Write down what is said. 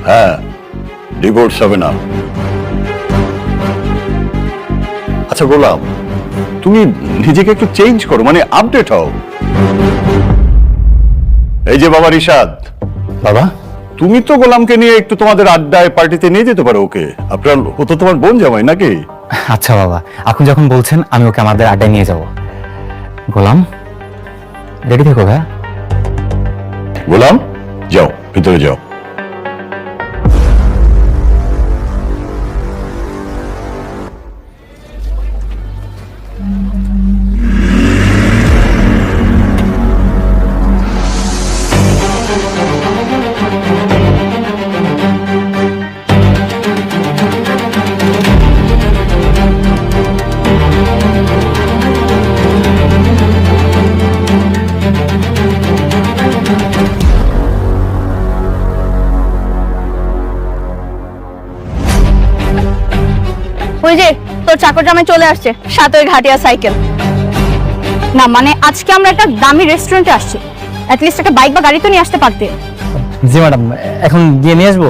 হ্যাঁ, ডিভোর্স হবে না। আচ্ছা গোলাম, তুমি নিজেকে একটু চেঞ্জ করো, মানে আপডেট হও। এই যে বাবা রিশাদ, বাবা, তুমি তো গোলামকে নিয়ে একটু তোমাদের আড্ডায় পার্টিতে নিয়ে যেতে পারো ওকে। আপনার ও তো তোমার বোন জামাই নাকি? আচ্ছা বাবা, আপনি যখন বলছেন আমি ওকে আমাদের আড্ডায় নিয়ে যাব। গোলাম, রেডি থেকো ভাইয়া। গোলাম যাও, ভিতরে যাও। ওই যে তোর চাকর জামাই চলে আসছে, সাথে ওই ঘাটিয়া সাইকেল। না মানে আজকে আমরা একটা দামি রেস্টুরেন্টে আসছি, অ্যাটলিস্ট একটা বাইক বা গাড়ি তো নিয়ে আসতে পারতে। জি ম্যাডাম, এখন গিয়ে নিয়ে আসবো।